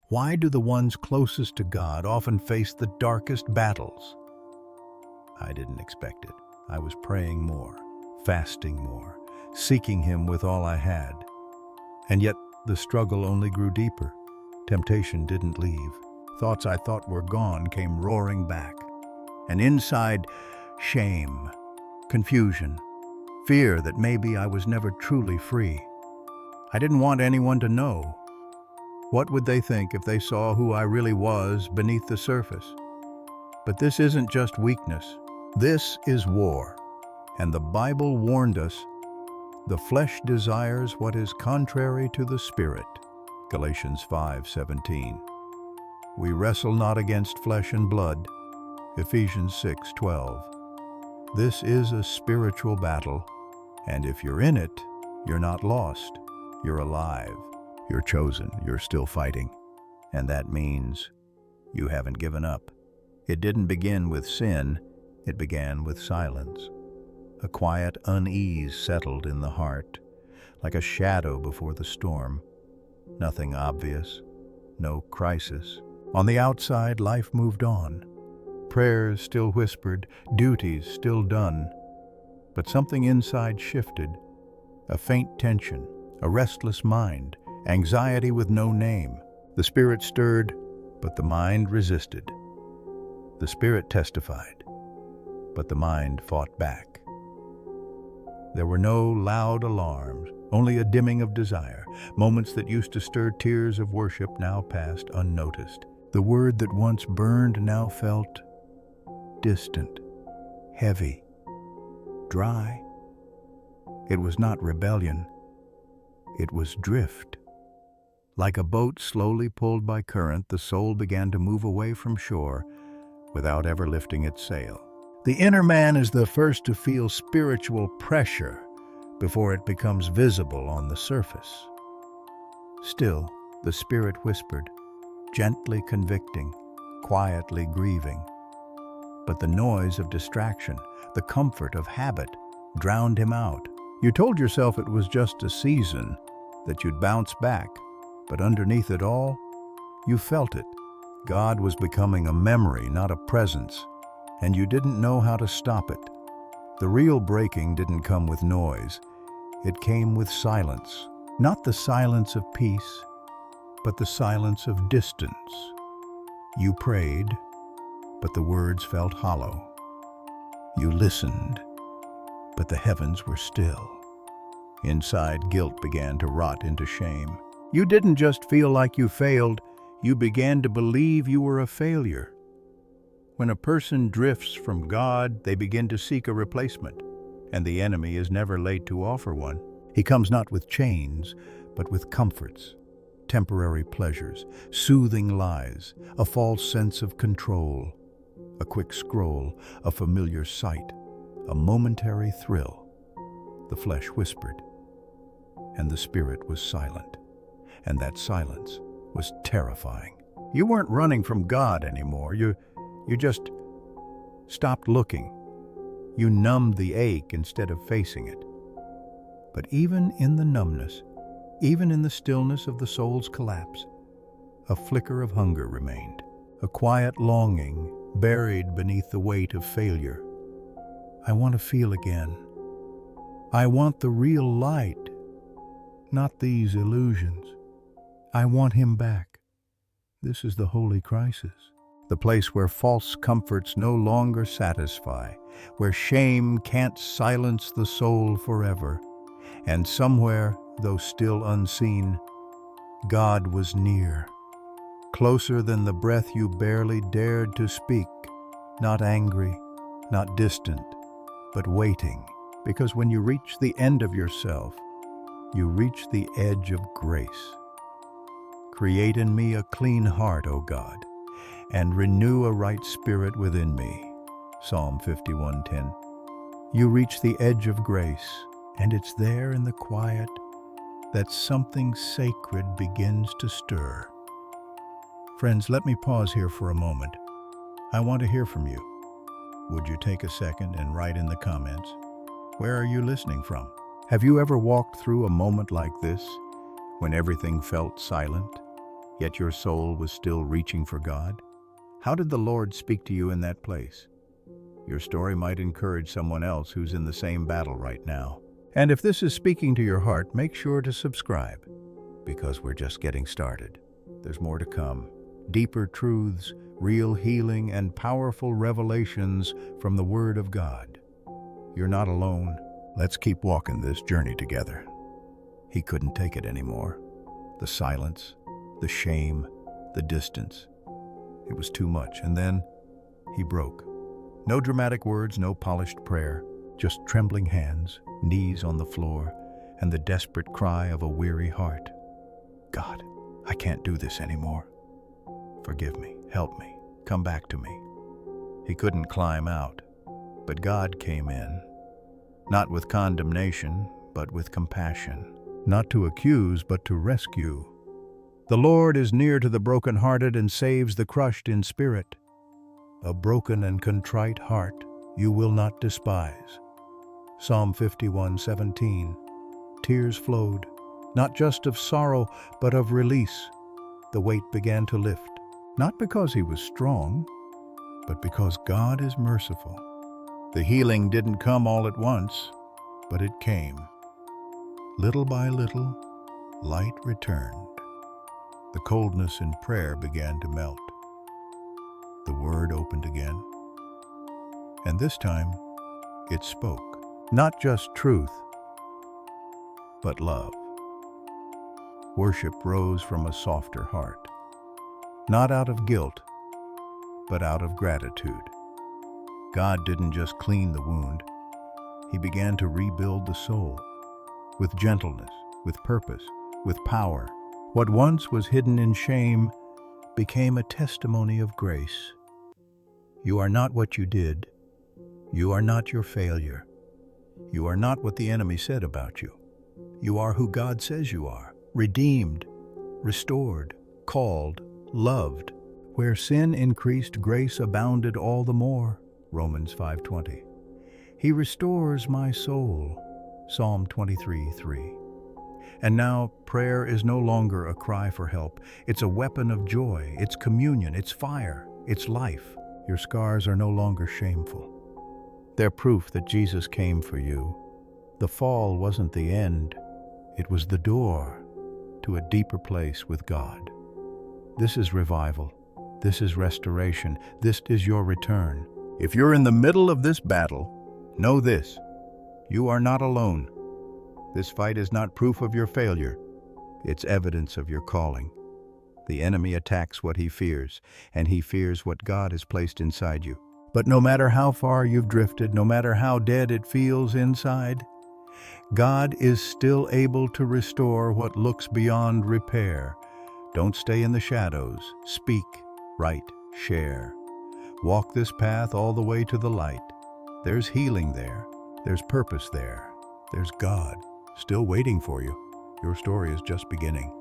Why do the ones closest to God often face the darkest battles? I didn't expect it. I was praying more, fasting more, seeking Him with all I had. And yet the struggle only grew deeper. Temptation didn't leave. Thoughts I thought were gone came roaring back. And inside, shame, confusion, fear that maybe I was never truly free. I didn't want anyone to know. What would they think if they saw who I really was beneath the surface? But this isn't just weakness. This is war. And the Bible warned us, the flesh desires what is contrary to the Spirit. Galatians 5:17. We wrestle not against flesh and blood. Ephesians 6:12. This is a spiritual battle, and if you're in it, you're not lost. You're alive. You're chosen. You're still fighting. And that means you haven't given up. It didn't begin with sin. It began with silence. A quiet unease settled in the heart, like a shadow before the storm. Nothing obvious, no crisis. On the outside, life moved on. Prayers still whispered, duties still done. But something inside shifted. A faint tension, a restless mind, anxiety with no name. The Spirit stirred, but the mind resisted. The Spirit testified, but the mind fought back. There were no loud alarms, only a dimming of desire. Moments that used to stir tears of worship now passed unnoticed. The word that once burned now felt distant, heavy, dry. It was not rebellion. It was drift. Like a boat slowly pulled by current, the soul began to move away from shore without ever lifting its sail. The inner man is the first to feel spiritual pressure before it becomes visible on the surface. Still, the Spirit whispered, gently convicting, quietly grieving. But the noise of distraction, the comfort of habit, drowned him out. You told yourself it was just a season, that you'd bounce back, but underneath it all, you felt it. God was becoming a memory, not a presence, and you didn't know how to stop it. The real breaking didn't come with noise. It came with silence. Not the silence of peace, but the silence of distance. You prayed, but the words felt hollow. You listened, but the heavens were still. Inside, guilt began to rot into shame. You didn't just feel like you failed, you began to believe you were a failure. When a person drifts from God, they begin to seek a replacement, and the enemy is never late to offer one. He comes not with chains, but with comforts, temporary pleasures, soothing lies, a false sense of control, a quick scroll, a familiar sight, a momentary thrill. The flesh whispered, and the Spirit was silent, and that silence was terrifying. You weren't running from God anymore. You just stopped looking. You numbed the ache instead of facing it. But even in the numbness, even in the stillness of the soul's collapse, a flicker of hunger remained, a quiet longing buried beneath the weight of failure. I want to feel again. I want the real light, not these illusions. I want Him back. This is the holy crisis, the place where false comforts no longer satisfy, where shame can't silence the soul forever. And somewhere, though still unseen, God was near, closer than the breath you barely dared to speak, not angry, not distant, but waiting. Because when you reach the end of yourself, you reach the edge of grace. Create in me a clean heart, O God, and renew a right spirit within me. Psalm 51:10. You reach the edge of grace, and it's there in the quiet that something sacred begins to stir. Friends, let me pause here for a moment. I want to hear from you. Would you take a second and write in the comments? Where are you listening from? Have you ever walked through a moment like this, when everything felt silent? yet your soul was still reaching for God? How did the Lord speak to you in that place? Your story might encourage someone else who's in the same battle right now. And if this is speaking to your heart, make sure to subscribe, because we're just getting started. There's more to come. Deeper truths, real healing, and powerful revelations from the Word of God. You're not alone. Let's keep walking this journey together. He couldn't take it anymore. The silence, the shame, the distance. It was too much, and then he broke. No dramatic words, no polished prayer, just trembling hands, knees on the floor, and the desperate cry of a weary heart. God, I can't do this anymore. Forgive me, help me, come back to me. He couldn't climb out, but God came in, not with condemnation, but with compassion, not to accuse, but to rescue. The Lord is near to the brokenhearted and saves the crushed in spirit. A broken and contrite heart you will not despise. Psalm 51:17. Tears flowed, not just of sorrow, but of release. The weight began to lift, not because he was strong, but because God is merciful. The healing didn't come all at once, but it came. Little by little, light returned. The coldness in prayer began to melt. The Word opened again, and this time it spoke. Not just truth, but love. Worship rose from a softer heart, not out of guilt, but out of gratitude. God didn't just clean the wound, He began to rebuild the soul, with gentleness, with purpose, with power. What once was hidden in shame became a testimony of grace. You are not what you did. You are not your failure. You are not what the enemy said about you. You are who God says you are, redeemed, restored, called, loved. Where sin increased, grace abounded all the more. Romans 5:20. He restores my soul. Psalm 23:3. And now, prayer is no longer a cry for help. It's a weapon of joy. It's communion. It's fire. It's life. Your scars are no longer shameful. They're proof that Jesus came for you. The fall wasn't the end. It was the door to a deeper place with God. This is revival. This is restoration. This is your return. If you're in the middle of this battle, know this: you are not alone. This fight is not proof of your failure. It's evidence of your calling. The enemy attacks what he fears, and he fears what God has placed inside you. But no matter how far you've drifted, no matter how dead it feels inside, God is still able to restore what looks beyond repair. Don't stay in the shadows. Speak, write, share. Walk this path all the way to the light. There's healing there. There's purpose there. There's God still waiting for you. Your story is just beginning.